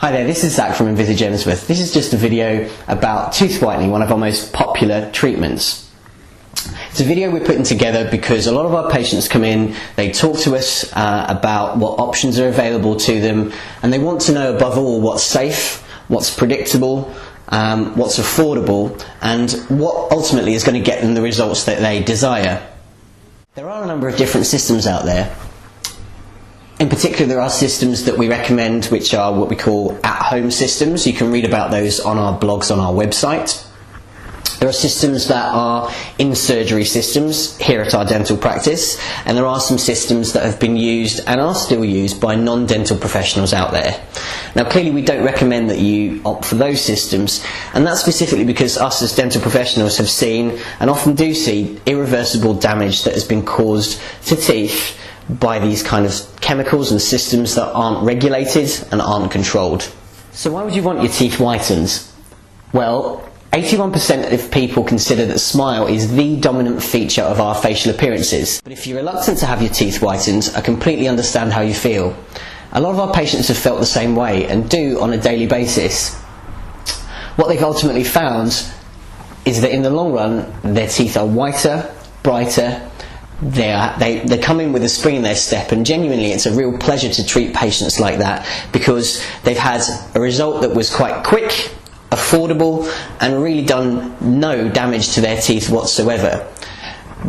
Hi there, this is Zach from enVisage-dental. This is just a video about tooth whitening, one of our most popular treatments. It's a video we're putting together because a lot of our patients come in, they talk to us about what options are available to them, and they want to know above all what's safe, what's predictable, what's affordable, and what ultimately is going to get them the results that they desire. There are a number of different systems out there. In particular, there are systems that we recommend which are what we call at-home systems. You can read about those on our blogs on our website. There are systems that are in-surgery systems here at our dental practice, and there are some systems that have been used and are still used by non-dental professionals out there. Now clearly we don't recommend that you opt for those systems, and that's specifically because us as dental professionals have seen, and often do see, irreversible damage that has been caused to teeth by these kind of chemicals and systems that aren't regulated and aren't controlled. So why would you want your teeth whitened? Well, 81% of people consider that smile is the dominant feature of our facial appearances. But if you're reluctant to have your teeth whitened, I completely understand how you feel. A lot of our patients have felt the same way and do on a daily basis. What they've ultimately found is that in the long run, their teeth are whiter, brighter. They come in with a spring in their step, and genuinely it's a real pleasure to treat patients like that because they've had a result that was quite quick, affordable, and really done no damage to their teeth whatsoever.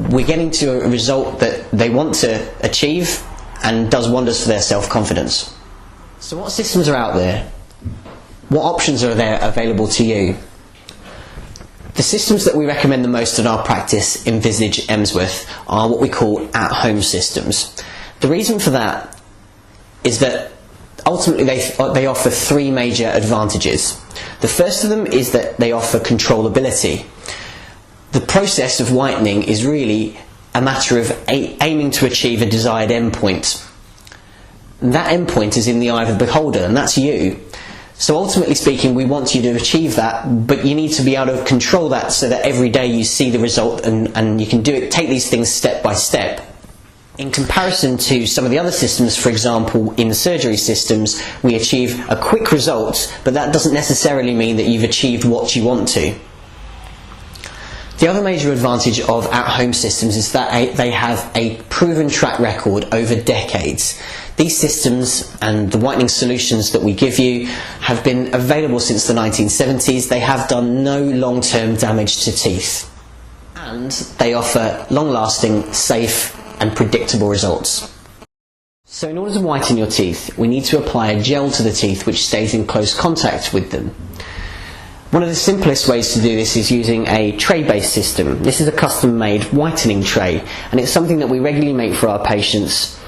We're getting to a result that they want to achieve and does wonders for their self-confidence. So what systems are out there? What options are there available to you? The systems that we recommend the most in our practice, enVisage-dental, are what we call at-home systems. The reason for that is that ultimately they offer three major advantages. The first of them is that they offer controllability. The process of whitening is really a matter of aiming to achieve a desired endpoint. That endpoint is in the eye of the beholder, and that's you. So ultimately speaking, we want you to achieve that, but you need to be able to control that so that every day you see the result and you can take these things step by step. In comparison to some of the other systems, for example, in surgery systems, we achieve a quick result, but that doesn't necessarily mean that you've achieved what you want to. The other major advantage of at-home systems is that they have a proven track record over decades. These systems and the whitening solutions that we give you have been available since the 1970s. They have done no long-term damage to teeth, and they offer long-lasting, safe and predictable results. So in order to whiten your teeth, we need to apply a gel to the teeth which stays in close contact with them. One of the simplest ways to do this is using a tray-based system. This is a custom-made whitening tray, and it's something that we regularly make for our patients,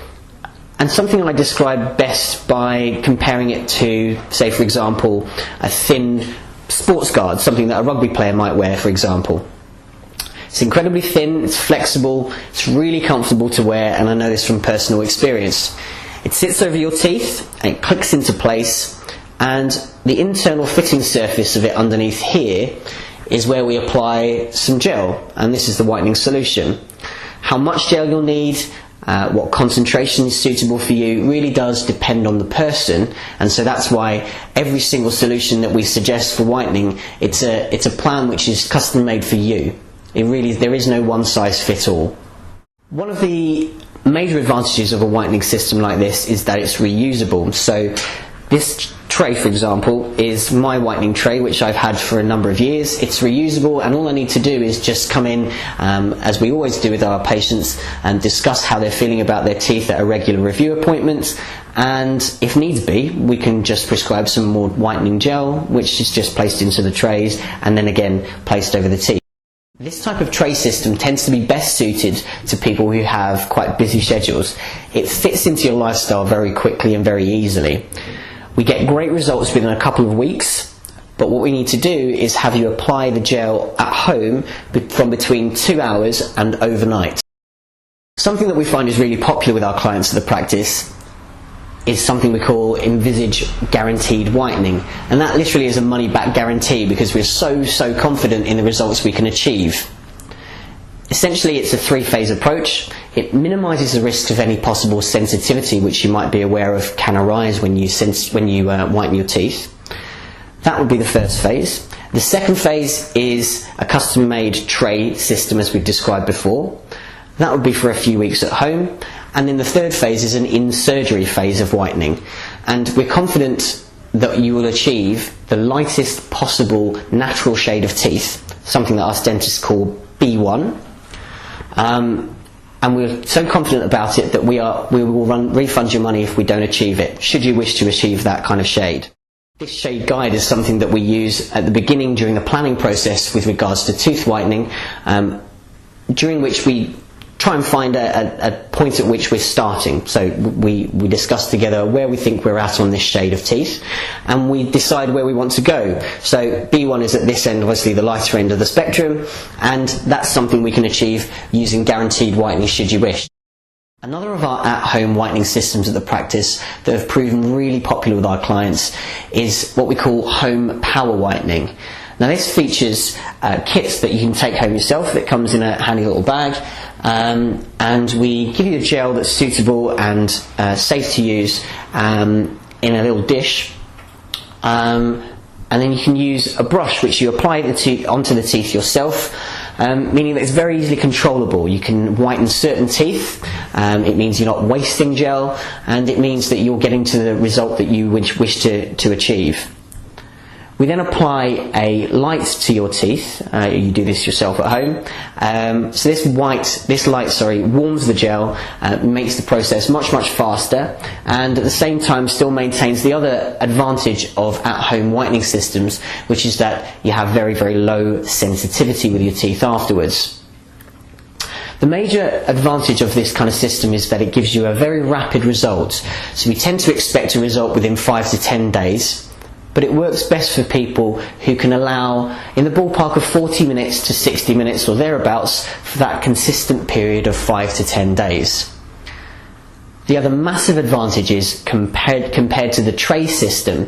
and something I describe best by comparing it to, say for example, a thin sports guard, something that a rugby player might wear, for example. It's incredibly thin, it's flexible, it's really comfortable to wear, and I know this from personal experience. It sits over your teeth and it clicks into place, and the internal fitting surface of it underneath here is where we apply some gel, and this is the whitening solution. How much gel you'll need, what concentration is suitable for you really does depend on the person, and so that's why every single solution that we suggest for whitening, it's a plan which is custom made for you. There is no one size fit all. One of the major advantages of a whitening system like this is that it's reusable. So this tray, for example, is my whitening tray, which I've had for a number of years. It's reusable, and all I need to do is just come in, as we always do with our patients, and discuss how they're feeling about their teeth at a regular review appointment, and if needs be, we can just prescribe some more whitening gel, which is just placed into the trays and then again placed over the teeth. This type of tray system tends to be best suited to people who have quite busy schedules. It fits into your lifestyle very quickly and very easily. We get great results within a couple of weeks, but what we need to do is have you apply the gel at home from between 2 hours and overnight. Something that we find is really popular with our clients at the practice is something we call enVisage guaranteed whitening, and that literally is a money back guarantee because we're so confident in the results we can achieve. Essentially, it's a three-phase approach. It minimises the risk of any possible sensitivity which you might be aware of can arise when you whiten your teeth. That would be the first phase. The second phase is a custom-made tray system, as we've described before. That would be for a few weeks at home. And then the third phase is an in-surgery phase of whitening. And we're confident that you will achieve the lightest possible natural shade of teeth, something that us dentists call B1. And we're so confident about it that we will refund your money if we don't achieve it, should you wish to achieve that kind of shade. This shade guide is something that we use at the beginning during the planning process with regards to tooth whitening, during which we try and find a point at which we're starting. So we discuss together where we think we're at on this shade of teeth, and we decide where we want to go. So B1 is at this end, obviously the lighter end of the spectrum, and that's something we can achieve using guaranteed whitening should you wish. Another of our at-home whitening systems at the practice that have proven really popular with our clients is what we call home power whitening. Now this features kits that you can take home yourself. It comes in a handy little bag, and we give you a gel that's suitable and safe to use in a little dish, and then you can use a brush which you apply onto the teeth yourself, meaning that it's very easily controllable. You can whiten certain teeth. It means you're not wasting gel, and it means that you're getting to the result that you wish to achieve. We then apply a light to your teeth. You do this yourself at home. So this light warms the gel, makes the process much faster, and at the same time still maintains the other advantage of at-home whitening systems, which is that you have very low sensitivity with your teeth afterwards. The major advantage of this kind of system is that it gives you a very rapid result. So we tend to expect a result within 5 to 10 days. But it works best for people who can allow in the ballpark of 40 minutes to 60 minutes or thereabouts for that consistent period of 5 to 10 days. The other massive advantage is compared to the tray system,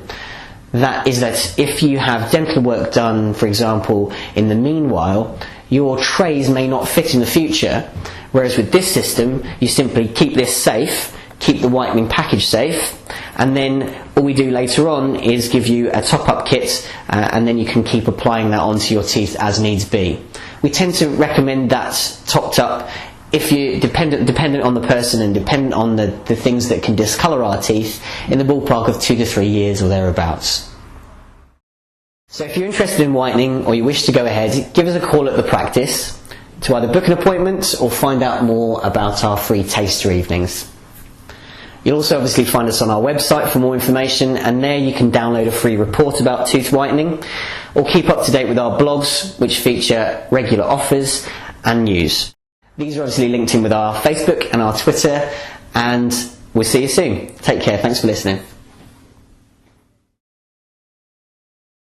that is that if you have dental work done, for example, in the meanwhile, your trays may not fit in the future, whereas with this system you simply keep this safe, keep the whitening package safe, and then all we do later on is give you a top-up kit, and then you can keep applying that onto your teeth as needs be. We tend to recommend that topped up if you're dependent on the person and dependent on the things that can discolour our teeth, in the ballpark of 2 to 3 years or thereabouts. So if you're interested in whitening or you wish to go ahead, give us a call at the practice to either book an appointment or find out more about our free taster evenings. You'll also obviously find us on our website for more information, and there you can download a free report about tooth whitening, or keep up to date with our blogs which feature regular offers and news. These are obviously linked in with our Facebook and our Twitter, and we'll see you soon. Take care, thanks for listening.